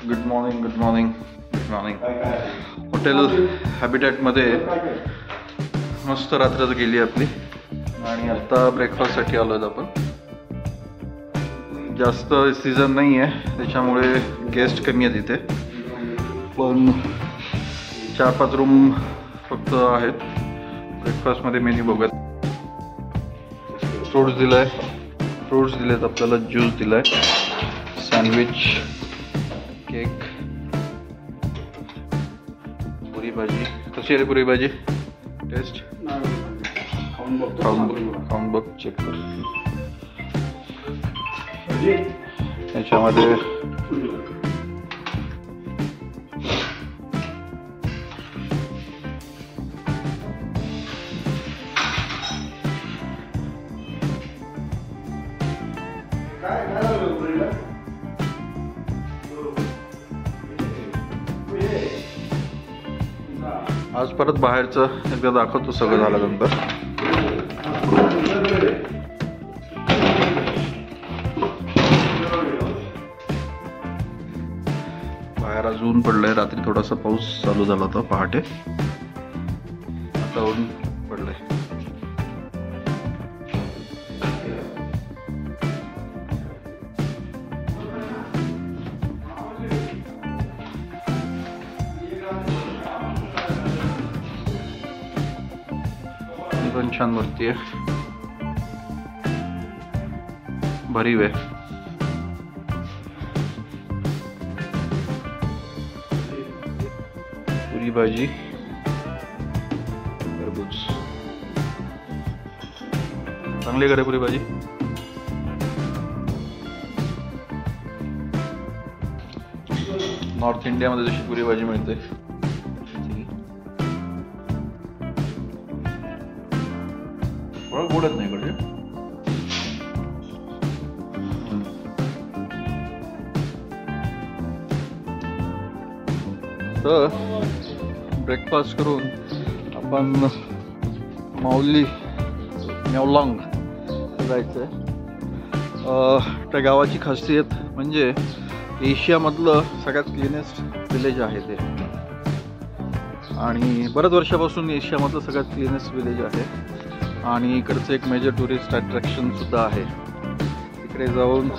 Good morning hotel हॅबिटॅटमध्ये मस्त रात्रच गेली आपली आणि आता ब्रेकफास्टसाठी आलो आहेत आपण. जास्त सीझन नाही आहे त्याच्यामुळे गेस्ट कमी आहेत इथे, पण 4-5 रूम फक्त आहेत. ब्रेकफास्टमध्ये मेन्यू बघत फ्रूट्स दिलेत आपल्याला, ज्यूस दिलाय, सँडविच, केक, पुरी भाजी. कशी आहे पुरी भाजी? टेस्ट खाऊन बघ, चेक कर. याच्यामध्ये आज परत बाहेरचं एकदा दाखवतो सगळं झाल्यानंतर. बाहेर आज ऊन पडलंय. रात्री थोडासा पाऊस चालू झाला होता पहाटे, आता ऊन पडलंय. पण छान मूर्ती आहे, भरीव आहे. पुरी भाजी, टरबूज, चांगली करे पुरी भाजी. नॉर्थ इंडियामध्ये जशी पुरी भाजी मिळते गोडच नाही कडे. तर ब्रेकफास्ट करून आपण माऊली म्यावलांग जायचं आहे. त्या गावाची खासियत म्हणजे एशियामधलं सगळ्यात क्लीनेस्ट विलेज आहे ते, आणि बऱ्याच वर्षापासून एशियामधलं सगळ्यात क्लीनेस्ट विलेज आहे. आणि इकडचं एक मेजर टुरिस्ट अट्रॅक्शन सुद्धा आहे. तिकडे जाऊन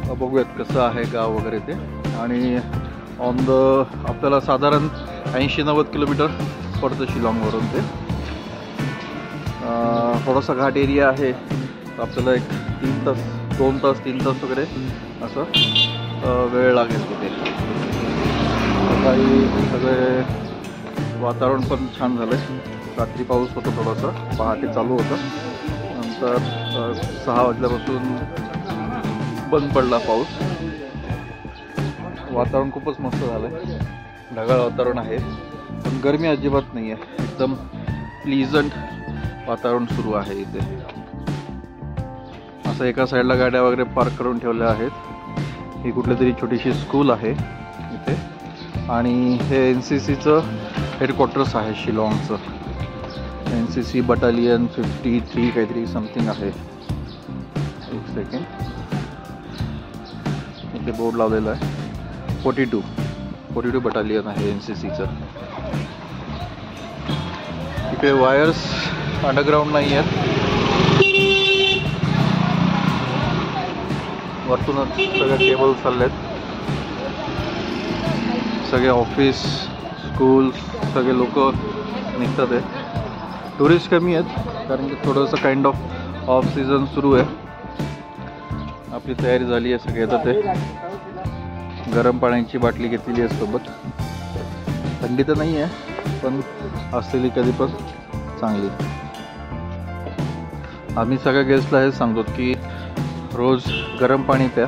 बघूयात कसं आहे गाव वगैरे ते. आणि आपल्याला साधारण 80-90 किलोमीटर पडतं शिलाँगवरून ते. थोडासा घाट एरिया आहे, आपल्याला एक 2 तास वगैरे असं वेळ लागेल तिथे. काही सगळे वातावरण पण छान झालं आहे. रात्री पाऊस होता, थोडासा पहाटे चालू होता, नंतर 6 वाजल्यापासून बंद पडला पाऊस. वातावरण खूपच मस्त झालं आहे, ढगाळ वातावरण आहे, पण गरमी अजिबात नाही आहे. एकदम प्लीजंट वातावरण सुरू आहे इथे. असं एका साईडला गाड्या वगैरे पार्क करून ठेवल्या आहेत. ही कुठली तरी छोटीशी स्कूल आहे इथे, आणि हे NCCचं हेडक्वार्टर्स आहे शिलाँगचं. NCC बटालियन 53 काहीतरी समथिंग आहे. एक सेकंड, इथे बोर्ड लावलेला आहे. 42 बटालियन आहे NCCचं. इकडे वायर्स अंडरग्राऊंड नाही आहेत, वरतूनच सगळे केबल चाललेत. सगळे ऑफिस, स्कूल, सगळे लोक निघतात आहेत. टुरिस्ट कमी आहेत कारण की थोडंसं काइंड ऑफ सीझन सुरू आहे. आपली तयारी झाली आहे सगळे. आता ते गरम पाण्याची बाटली घेतलेली आहे सोबत. थंडी तर नाही आहे, पण असलेली कधी पण चांगली. आम्ही सगळ्या गेस्टला हेच सांगतो की रोज गरम पाणी प्या,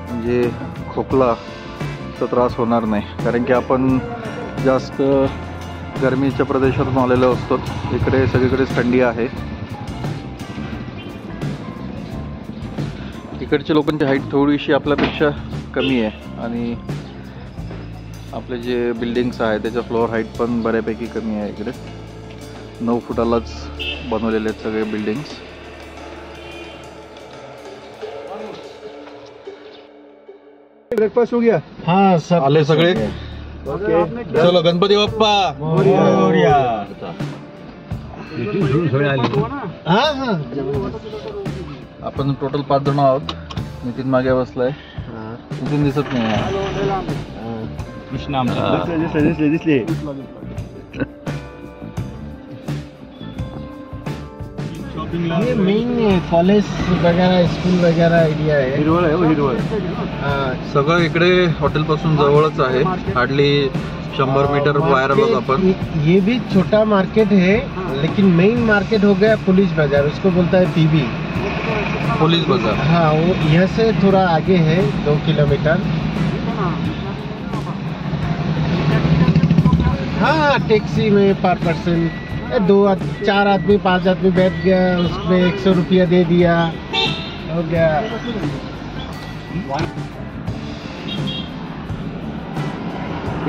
म्हणजे खोकलाचा त्रास होणार नाही. कारण की आपण जास्त गरमीच्या प्रदेशातून आलेलो असतो. इकडे सगळीकडेच थंडी आहे. इकडच्या लोकांची हाईट थोडीशी आपल्यापेक्षा कमी आहे, आणि आपले जे बिल्डिंग्स आहेत त्याच्या फ्लोअर हाईट पण बऱ्यापैकी कमी आहे. इकडे 9 फुटालाच बनवलेले आहेत सगळे बिल्डिंग्स. ब्रेकफास्ट हो गया? हाँ सब आले सगळे. ओके चलो गणपती बाप्पा मोरया. हाँ हाँ आपण टोटल 5 जण आहोत. नितीन मागे बसलाय. नितीन दिसत नाही. कृष्णा दिसले ये मेन कॉलेज वगैरह स्कूल वगैरह एरिया है. हिरवळ आहे. हिरवळ हाँ, सगळं इकडे हॉटेल पासून जवळच आहे. हार्डली 100 मीटर बाहेर आलोत आपण. ये भी छोटा मार्केट है लेकिन मेन मार्केट हो गया पुलिस बाजार, उसको बोलता है पीबी. पोलीस बाजार. हाँ वो यहाँ से थोड़ा आगे है 2 किलोमीटर. हाँ टैक्सी में पर पर्सन 4 आदमी 5 आदमी बैठ गया, उसमें 100 रुपया दे दिया, हो गया.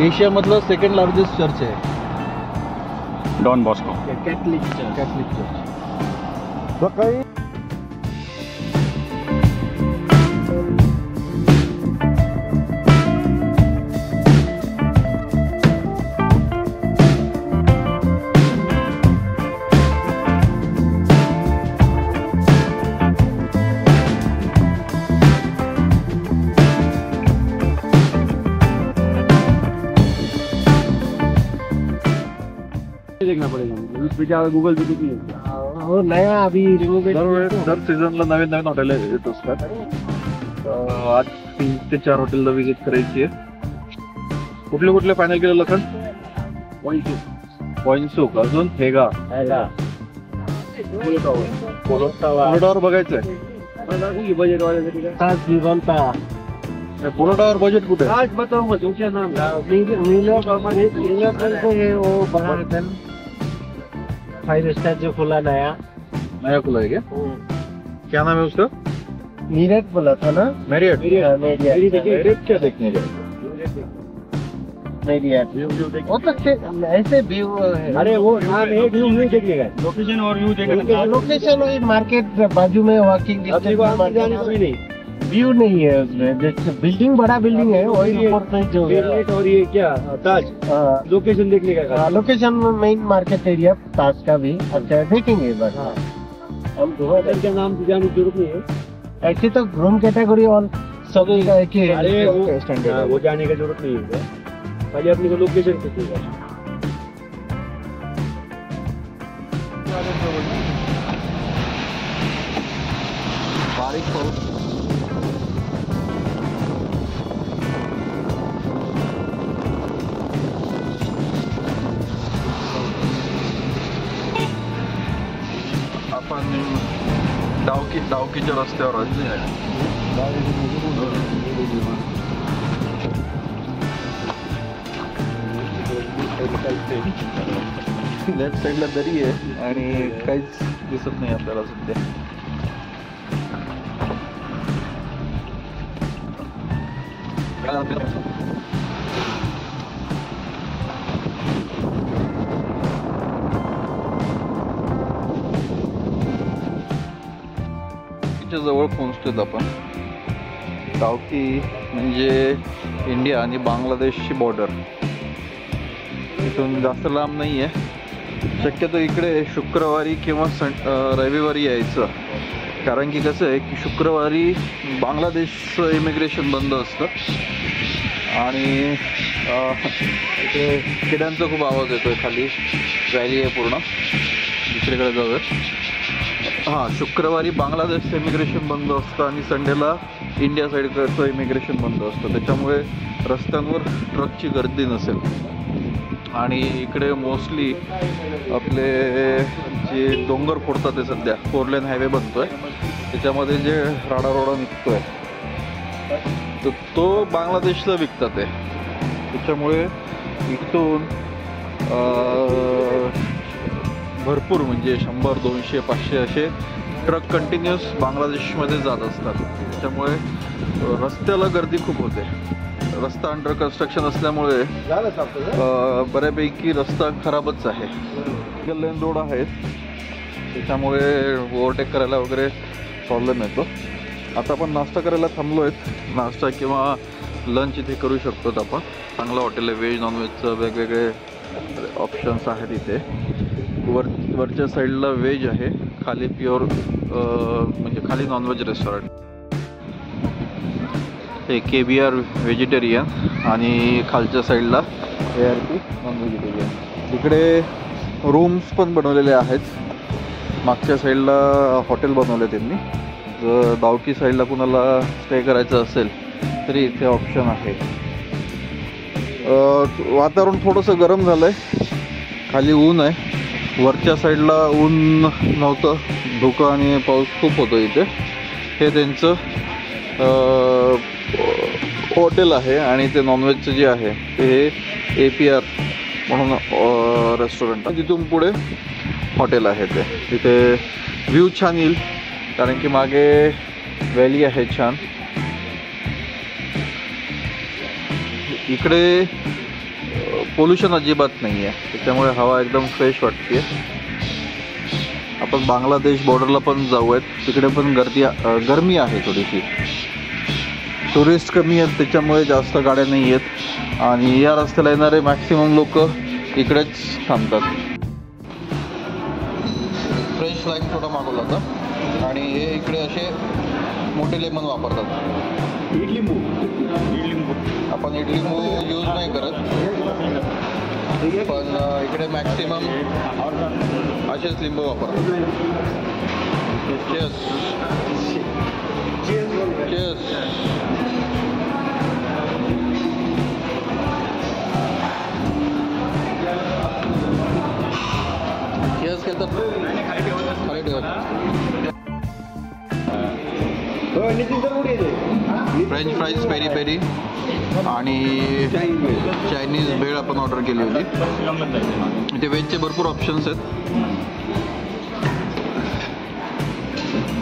एशिया मधलं सेकंड लार्जेस्ट चर्च आहे. Don Bosco. Catholic church. Catholic church. देखना पड़ेगा इस पे क्या गूगल पे किती आहे. और नया अभी रिनोवेट. दर सीझनला नवीन नवीन हॉटेल येत असतात. आज 3 ते 4 हॉटेलला व्हिजिट करायची आहे. कुठले कुठले फायनल केलं लखन? पॉइंट सुक. अजून हेगा कोरोडावर बघायचंय. बजेट वाल्यासाठी काय ताज जीवंता. कोरोडावर बजेट कुठे आहे? आज बताओ मत तुमच्या नाम वो बड़ा 5 स्टार जो खुला नया. नया खुला है क्या? क्या नाम है उसका? मीरठ बोला था ना. मैरियट. रेट क्या देखने जाए. वो तो ऐसे व्यू है. अरे वो नाम है व्यू देखने का. लोकेशन और व्यू देखने. लोकेशन वही मार्केट बाजू में वॉकिंग नहीं. व्यू नहीं है उसमें. जैसे बिल्डिंग बड़ा बिल्डिंग है वही ऊपर से जो और ये क्या ताज लोकेशन देखने का. लोकेशन मेन मार्केट एरिया ताज का भी अच्छा देखेंगे बस. हम होटल के नाम से जाने की जरूरत नहीं है. ऐसे तो रूम कैटेगरी और सब का एक ही है. अरे वो जाने की जरूरत नहीं है. पहले अपनी को लोकेशन कितनी है. बारीक पाऊस. आपण डावकीच्या रस्त्यावर लेफ्ट साईडला दरी आहे आणि काहीच दिसत नाही आपल्याला सध्या. जवळ पोहोचतोय आपण. डावकी म्हणजे इंडिया आणि बांगलादेशची बॉर्डर. इथून जास्त लांब नाही आहे. शक्यतो इकडे शुक्रवारी किंवा रविवारी यायचं. कारण की कसं आहे की शुक्रवारी बांगलादेशचं इमिग्रेशन बंद असतं आणि इथे किड्यांचा खूप आवाज येतोय. खाली व्हॅली आहे पूर्ण. दुसरीकडे जाऊयात. हां शुक्रवारी बांगलादेशचं इमिग्रेशन बंद असतं आणि संडेला इंडिया साईडकडचं इमिग्रेशन बंद असतं. त्याच्यामुळे रस्त्यांवर ट्रकची गर्दी नसेल. आणि इकडे मोस्टली आपले जे डोंगर फोडतात ते सध्या 4 लेन हायवे बनतोय त्याच्यामध्ये जे राडारोडा निघतोय तर तो बांगलादेशला विकतात आहे. त्याच्यामुळे इथून भरपूर म्हणजे 100, 200, 500 असे ट्रक कंटिन्युअस बांगलादेशमध्ये जात असतात. त्याच्यामुळे रस्त्याला गर्दी खूप होते. रस्ता अंडर कन्स्ट्रक्शन असल्यामुळे बऱ्यापैकी रस्ता खराबच आहे. सिंगल लेन रोड आहेत त्याच्यामुळे ओव्हरटेक करायला वगैरे प्रॉब्लेम येतो. आता आपण नाश्ता करायला थांबलो आहेत. नाश्ता किंवा लंच इथे करू शकतो आपण. चांगलं हॉटेल आहे, व्हेज नॉनव्हेजचं वेगवेगळे ऑप्शन्स आहेत इथे. वरच्या साईडला व्हेज आहे, खाली प्युअर म्हणजे खाली नॉनव्हेज रेस्टॉरंट. हे KBR व्हेजिटेरियन आणि खालच्या साईडला ARP नॉन व्हेजिटेरियन. इकडे रूम्स पण बनवलेले आहेत. मागच्या साईडला हॉटेल बनवलं त्यांनी. जर दावकी साईडला कुणाला स्टे करायचं असेल तरी इथे ऑप्शन आहे. वातावरण थोडंसं गरम झालं आहे, खाली ऊन आहे. वरच्या साईडला ऊन नव्हतं, धुकं आणि पाऊस खूप होतो इथे. हे त्यांचं हॉटेल आहे आणि ते नॉनव्हेजचं जे आहे ते APR म्हणून रेस्टॉरंट आहे. तिथून पुढे हॉटेल आहे ते. तिथे व्ह्यू छान येईल कारण की मागे व्हॅली आहे छान. इकडे पोल्युशन अजिबात नाही आहे, त्याच्यामुळे हवा एकदम फ्रेश वाटते. आपण बांगलादेश बॉर्डरला पण जाऊयात, तिकडे पण गरमी आहे थोडीशी. टुरिस्ट कमी आहेत त्याच्यामुळे जास्त गाड्या नाही आहेत आणि या रस्त्याला येणारे मॅक्सिमम लोक इकडेच थांबतात. फ्रेश लाईम थोडा मागवला होता आणि हे इकडे असे मोठे लेमन वापरतात. इडलिंबू आपण इडलिंबू यूज नाही करत, पण इकडे मॅक्सिमम असेच लिंबू वापरतात. Cheers केलं खाली ठेवत. फ्रेंच फ्राईज पेरी पेरी आणि चायनीज भेळ आपण ऑर्डर केली होती. इथे व्हेजचे भरपूर ऑप्शन्स आहेत.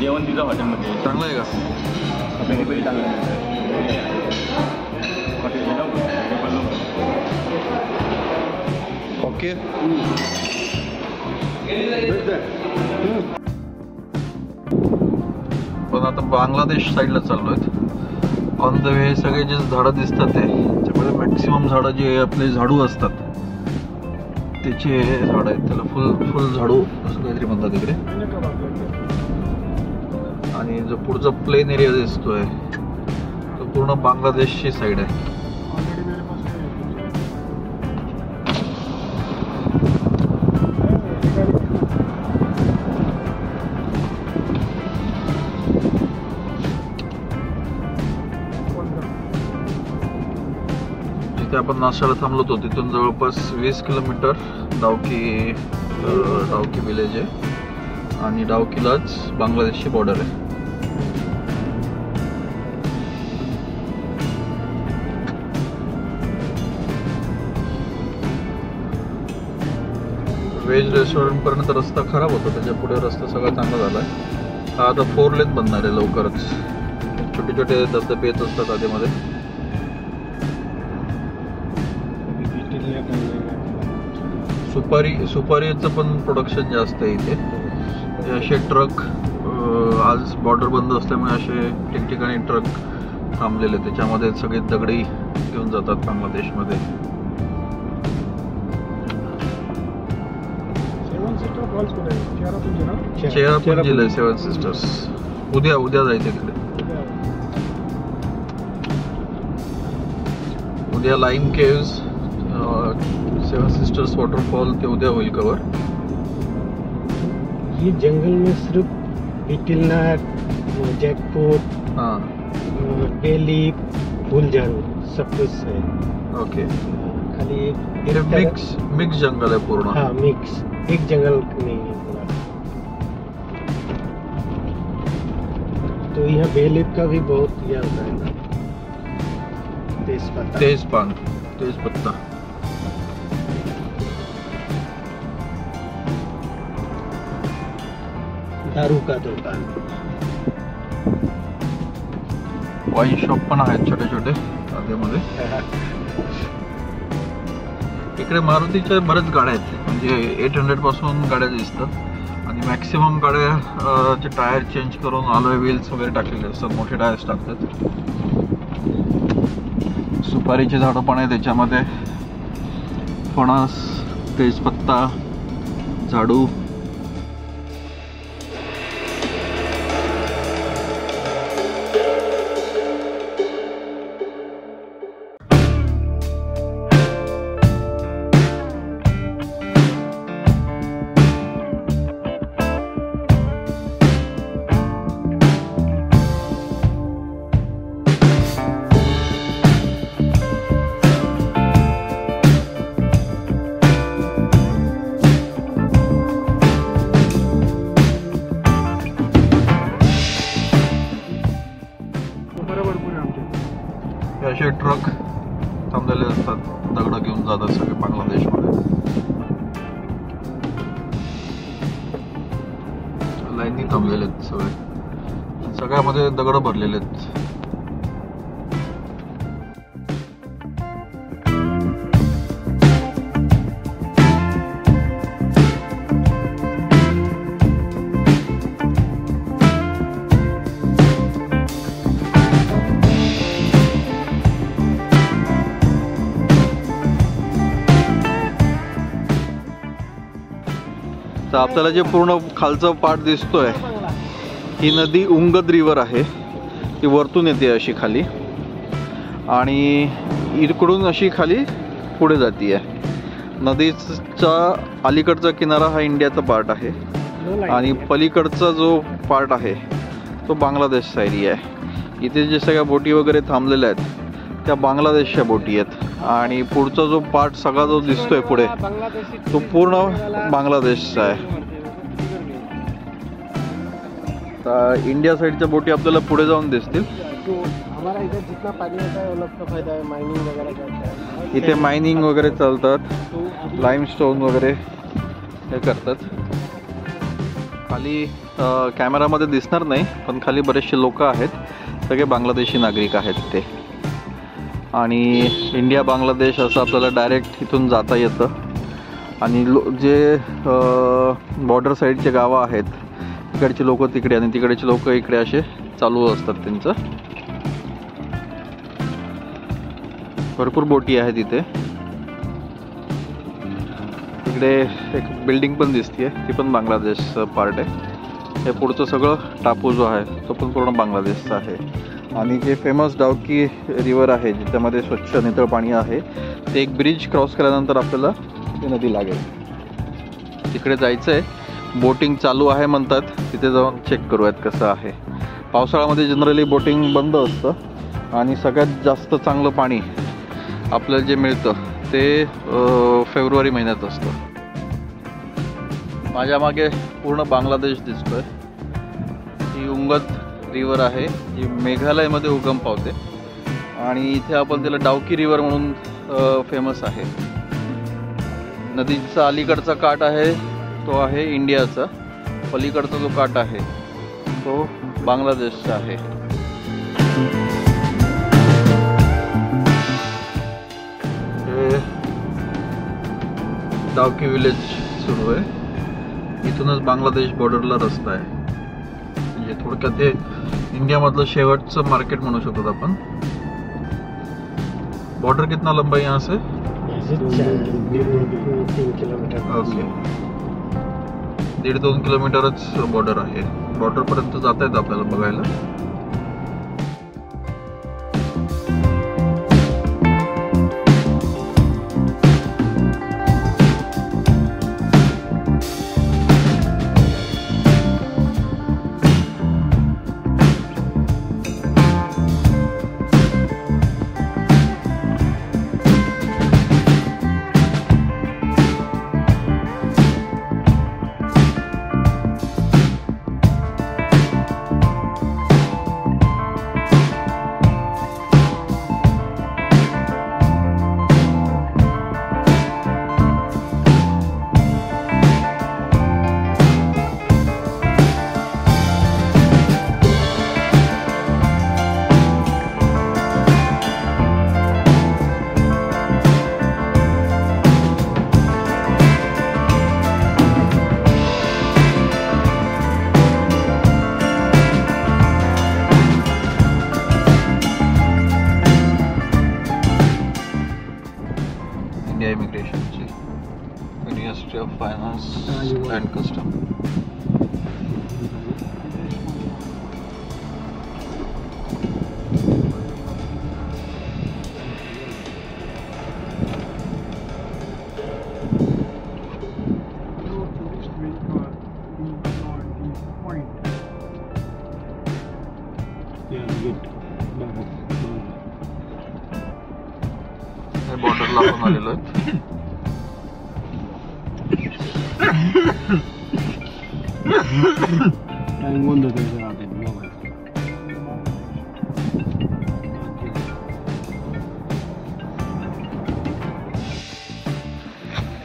जेवण तिथं हॉटेलमध्ये चांगलं आहे का? पेरी पेरी चांगलं आहे. ओके. पण आता बांगलादेश साईडला चाललो आहेत. ऑन द वे सगळे जे झाडं दिसतात त्याच्यामध्ये मॅक्सिमम झाडं जे आपले झाडू असतात त्याचे झाडं आहेत. त्याला फुल झाडू असं काहीतरी म्हणतात इकडे. आणि जो पुढचा प्लेन एरिया दिसतोय तो पूर्ण बांगलादेशची साईड आहे. जिथे आपण नाश्त्याला थांबलो होतो तिथून जवळपास 20 किलोमीटर डावकी विलेज आहे आणि डावकीलाच बांगलादेशची बॉर्डर आहे. व्हेज रेस्टॉरंट पर्यंत रस्ता खराब होता, त्याच्या पुढे रस्ता सगळा चांगला झाला आहे. हा आता 4 लेन बनणार आहे लवकरच. छोटे छोटे धबधबे येत असतात आधीमध्ये. सुपारीचं पण प्रोडक्शन जास्त आहे इथे. असे ट्रक आज बॉर्डर बंद असल्यामुळे असे ठिकठिकाणी ट्रक थांबलेले, त्याच्यामध्ये सगळे दगडी घेऊन जातात बांगलादेशमध्ये. चेरापुंजीला आहे 7 सिस्टर्स. उद्या जायचं तिकडे. उद्या लाईम केव्स, 7 सिस्टर्स वॉटरफॉल ते उद्या होईल कवर. ये जंगल में सिर्फ बीटलनट, जैकफ्रूट, बेली, फूल झाड़ू सब कुछ है. ओके. खाली मिक्स जंगल है पूर्ण. हाँ मिक्स, एक जंगल नहीं है पूरा. तो यहाँ बेलीफ का भी बहुत यह होता है ना, तेज पत्ता. दारू का दुकान. वाईन शॉप पण आहेत छोटे छोटे आधीमध्ये. इकडे मारुतीच्या बऱ्याच गाड्या आहेत, म्हणजे 800 पासून गाड्या दिसतात आणि मॅक्सिमम गाड्या टायर चेंज करून अलॉय व्हील्स वगैरे टाकलेले असतात, मोठे टायर्स टाकतात. सुपारीचे झाडं पण आहे त्याच्यामध्ये, फणस, तेजपत्ता, झाडू. असे ट्रक थांबलेले असतात, दगड घेऊन जातात सगळे बांगलादेशमध्ये. लाईनी थांबलेले आहेत सगळे, सगळ्यामध्ये दगड भरलेले आहेत. तर आपल्याला जे पूर्ण खालचं पार्ट दिसतोय, ही नदी उंगद रिव्हर आहे. ती वरतून येते अशी खाली आणि इकडून अशी खाली पुढे जाते आहे. नदीचा अलीकडचा किनारा हा इंडियाचा पार्ट आहे आणि पलीकडचा जो पार्ट आहे तो बांगलादेशचा एरिया आहे. इथे जे सगळ्या बोटी वगैरे थांबलेल्या आहेत त्या बांगलादेशच्या बोटी आहेत आणि पुढचा जो पार्ट सगळा जो दिसतोय पुढे तो पूर्ण बांगलादेशचा आहे. तर इंडिया साईडच्या बोटी आपल्याला पुढे जाऊन दिसतील. इथे मायनिंग वगैरे चालतात, लाईमस्टोन वगैरे हे करतात. खाली कॅमेरामध्ये दिसणार नाही पण खाली बरेचसे लोक आहेत, सगळे बांगलादेशी नागरिक आहेत ते. आणि इंडिया बांगलादेश असं आपल्याला डायरेक्ट इथून जाता येतं. आणि जे बॉर्डर साईडचे गावं आहेत इकडचे लोक तिकडे आणि तिकडचे लोक इकडे असे चालू असतात त्यांचं. भरपूर बोटी आहेत इथे. तिकडे एक बिल्डिंग पण दिसते, ती पण बांगलादेशचं पार्ट आहे. हे पुढचं सगळं टापू जो आहे तो पण पूर्ण बांगलादेशचा आहे. आणि जे फेमस डावकी रिव्हर आहे ज्याच्यामध्ये स्वच्छ नितळ पाणी आहे, ते एक ब्रिज क्रॉस केल्यानंतर आपल्याला ती नदी लागेल. तिकडे जायचं आहे. बोटिंग चालू आहे म्हणतात, तिथे जाऊन चेक करूयात कसं आहे. पावसाळ्यामध्ये जनरली बोटिंग बंद असतं आणि सगळ्यात जास्त चांगलं पाणी आपल्याला जे मिळतं ते फेब्रुवारी महिन्यात असतं. माझ्या मागे पूर्ण बांगलादेश दिसतोय. ही उंगत रिव्हर आहे जी मेघालयमध्ये उगम पावते आणि इथे आपण त्याला डावकी रिव्हर म्हणून फेमस आहे. नदीचा अलीकडचा काठ आहे तो आहे इंडियाचा, पलीकडचा जो काठ आहे तो बांगलादेशचा आहे. हे डावकी विलेज सुरू आहे. इथूनच बांगलादेश बॉर्डरला रस्ता आहे. म्हणजे थोडक्यात ते इंडियामधलं शेवटचं मार्केट म्हणू शकतो आपण. बॉर्डर कितना लंबा है यहाँ से? 3 किलोमीटर. ओके, 1.5-2 किलोमीटरच बॉर्डर आहे. बॉर्डरपर्यंत जाता येतं आपल्याला बघायला. Finance and custom. बॉर्डरला आपण आलेलो आहे.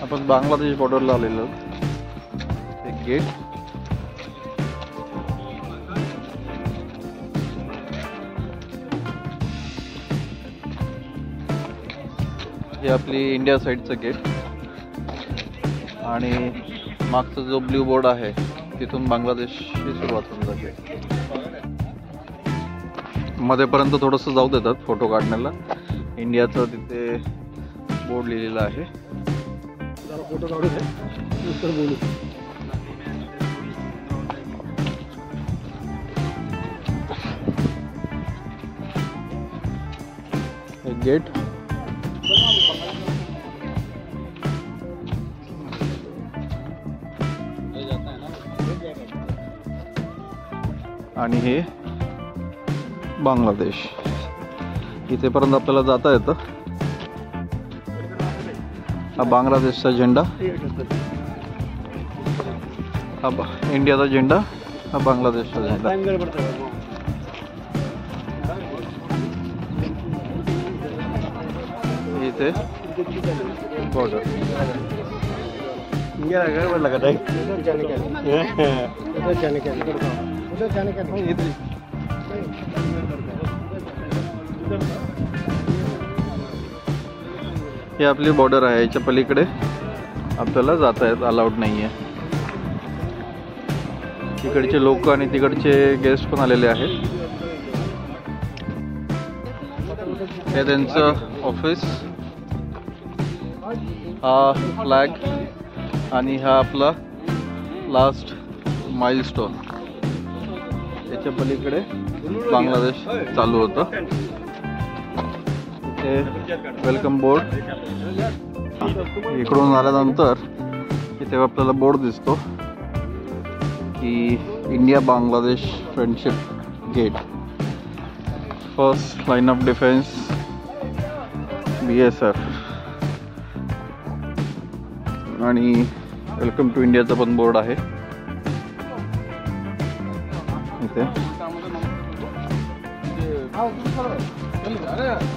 आपण बांगलादेश बॉर्डरला आलेलो आहोत. एक गेट. हे आपली इंडिया साईडचं गेट आणि मागचा जो ब्ल्यू बोर्ड आहे तिथून बांगलादेशची सुरुवात होऊन जाते. मध्येपर्यंत थोडंसं जाऊ देतात फोटो काढण्याला. इंडियाचं तिथे बोर्ड लिहिलेला आहे. फोटो काढू दे बोलू. गेट. आणि हे बांगलादेश. इथेपर्यंत आपल्याला जाता येतं. हा बांगलादेशचा झेंडा, हा इंडियाचा झेंडा, हा बांगलादेशचा झेंडा. इथे बॉर्डर. ही आपली बॉर्डर आहे. याच्या पलीकडे आपल्याला जाता येत अलाउड नाहीये. तिकडचे लोक आणि तिकडचे गेस्ट पण आलेले आहेत. हे त्यांचं ऑफिस. हा फ्लॅग आणि हा आपला लास्ट माइलस्टोन. त्याच्या पलीकडे बांगलादेश चालू होतं. इथे वेलकम बोर्ड. इकडून आल्यानंतर इथे आपल्याला बोर्ड दिसतो की India Bangladesh friendship gate. First line of defence BSF. आणि वेलकम टू इंडियाचा पण बोर्ड आहे इथे.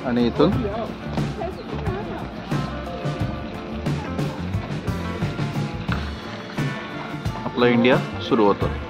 आणि इथून आपला इंडिया सुरू होतं.